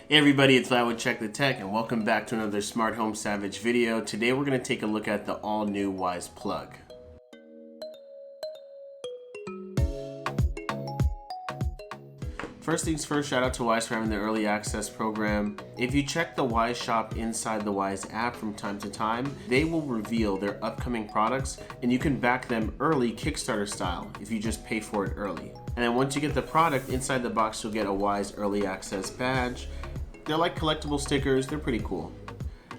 Hey everybody, it's Vlad with Check the Tech, and welcome back to another Smart Home Savage video. Today we're going to take a look at the all-new Wyze Plug. First things first, shout out to Wyze for having the early access program. If you check the Wyze shop inside the Wyze app from time to time, they will reveal their upcoming products and you can back them early Kickstarter style if you just pay for it early. And then once you get the product, inside the box you'll get a Wyze early access badge. They're like collectible stickers, they're pretty cool.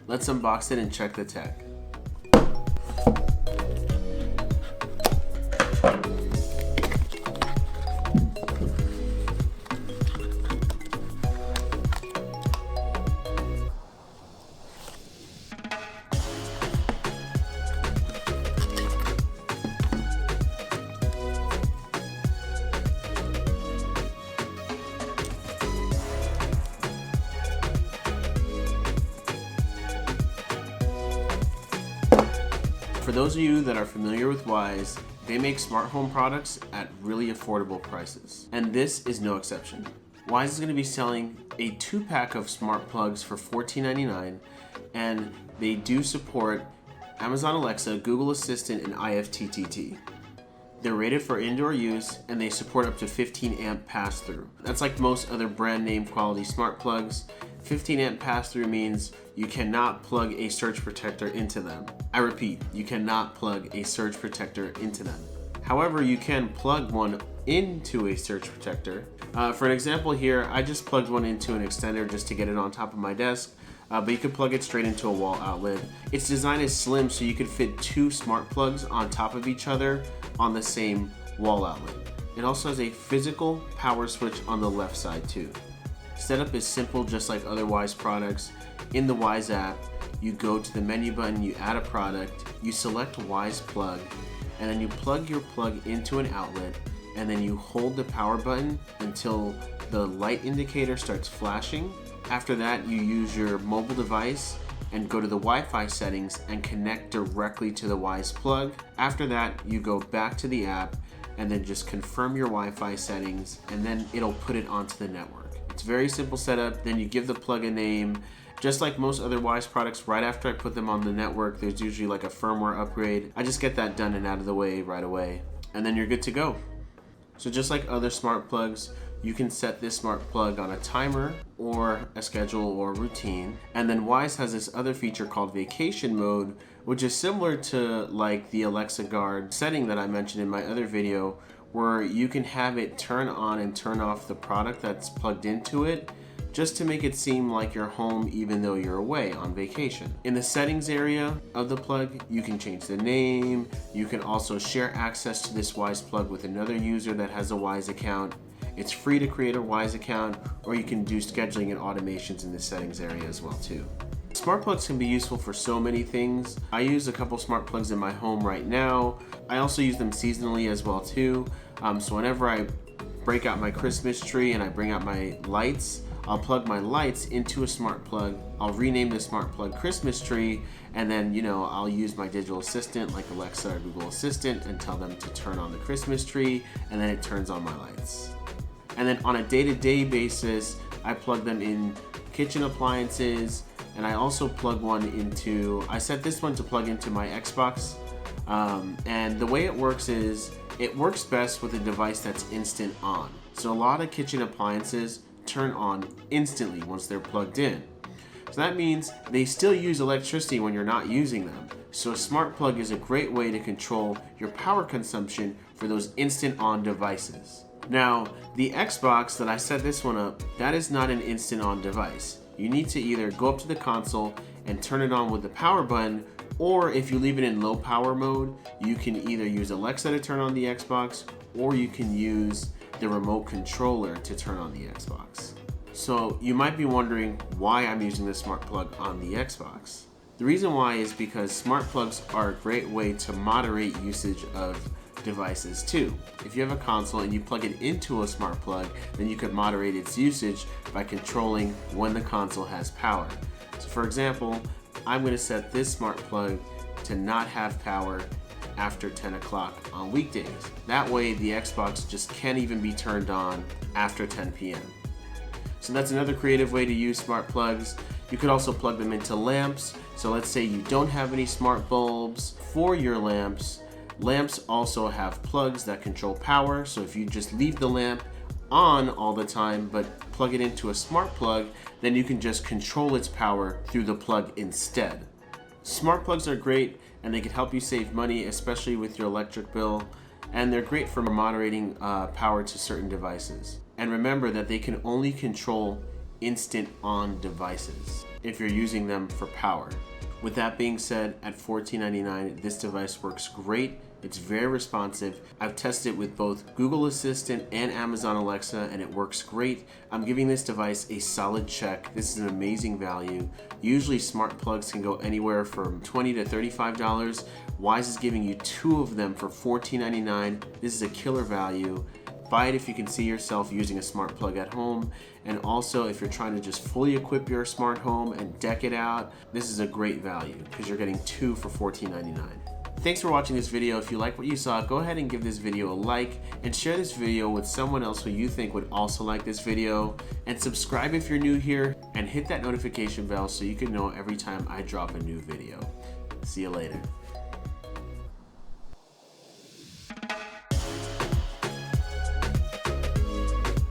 Let's unbox it and check the tech. For those of you that are familiar with Wyze, they make smart home products at really affordable prices. And this is no exception. Wyze is going to be selling a 2-pack of smart plugs for $14.99, and they do support Amazon Alexa, Google Assistant, and IFTTT. They're rated for indoor use and they support up to 15 amp pass-through. That's like most other brand name quality smart plugs. 15 amp pass-through means you cannot plug a surge protector into them. I repeat, you cannot plug a surge protector into them. However, you can plug one into a surge protector. For an example here, I just plugged one into an extender just to get it on top of my desk. But you could plug it straight into a wall outlet. Its design is slim, so you could fit 2 smart plugs on top of each other on the same wall outlet. It also has a physical power switch on the left side too. Setup is simple, just like other Wyze products. In the Wyze app, you go to the menu button, you add a product, you select Wyze Plug, and then you plug your plug into an outlet, and then you hold the power button until the light indicator starts flashing. After that, you use your mobile device and go to the Wi-Fi settings and connect directly to the Wyze Plug. After that, you go back to the app and then just confirm your Wi-Fi settings, and then it'll put it onto the network. It's very simple setup. Then you give the plug a name. Just like most other Wyze products, right after I put them on the network, there's usually like a firmware upgrade. I just get that done and out of the way right away, and then you're good to go. So just like other smart plugs, you can set this smart plug on a timer or a schedule or routine. And then Wyze has this other feature called vacation mode, which is similar to like the Alexa Guard setting that I mentioned in my other video, where you can have it turn on and turn off the product that's plugged into it, just to make it seem like you're home even though you're away on vacation. In the settings area of the plug, you can change the name. You can also share access to this Wyze plug with another user that has a Wyze account. It's free to create a Wyze account, or you can do scheduling and automations in the settings area as well too. Smart plugs can be useful for so many things. I use a couple smart plugs in my home right now. I also use them seasonally as well too. So whenever I break out my Christmas tree and I bring out my lights, I'll plug my lights into a smart plug. I'll rename the smart plug Christmas tree, and then I'll use my digital assistant like Alexa or Google Assistant and tell them to turn on the Christmas tree, and then it turns on my lights. And then on a day-to-day basis, I plug them in kitchen appliances, and I also plug one into, I set this one to plug into my Xbox. And the way it works is, it works best with a device that's instant on. So a lot of kitchen appliances turn on instantly once they're plugged in. So that means they still use electricity when you're not using them. So a smart plug is a great way to control your power consumption for those instant on devices. Now, the Xbox that I set this one up, that is not an instant on device. You need to either go up to the console and turn it on with the power button, or if you leave it in low power mode, you can either use Alexa to turn on the Xbox, or you can use the remote controller to turn on the Xbox. So you might be wondering why I'm using this smart plug on the Xbox. The reason why is because smart plugs are a great way to moderate usage of devices too. If you have a console and you plug it into a smart plug, then you could moderate its usage by controlling when the console has power. So for example, I'm going to set this smart plug to not have power after 10 o'clock on weekdays. That way the Xbox just can't even be turned on after 10 p.m. So that's another creative way to use smart plugs. You could also plug them into lamps. So let's say you don't have any smart bulbs for your lamps. Lamps also have plugs that control power. So if you just leave the lamp on all the time but plug it into a smart plug, then you can just control its power through the plug instead. Smart plugs are great and they can help you save money, especially with your electric bill, and they're great for moderating power to certain devices. And remember that they can only control instant on devices if you're using them for power. With that being said, at $14.99, this device works great. It's very responsive. I've tested it with both Google Assistant and Amazon Alexa, and it works great. I'm giving this device a solid check. This is an amazing value. Usually smart plugs can go anywhere from $20 to $35. Wyze is giving you 2 of them for $14.99. This is a killer value. Buy it if you can see yourself using a smart plug at home, and also if you're trying to just fully equip your smart home and deck it out, this is a great value because you're getting 2 for $14.99. Thanks for watching this video. If you like what you saw, go ahead and give this video a like and share this video with someone else who you think would also like this video, and subscribe if you're new here and hit that notification bell so you can know every time I drop a new video. See you later.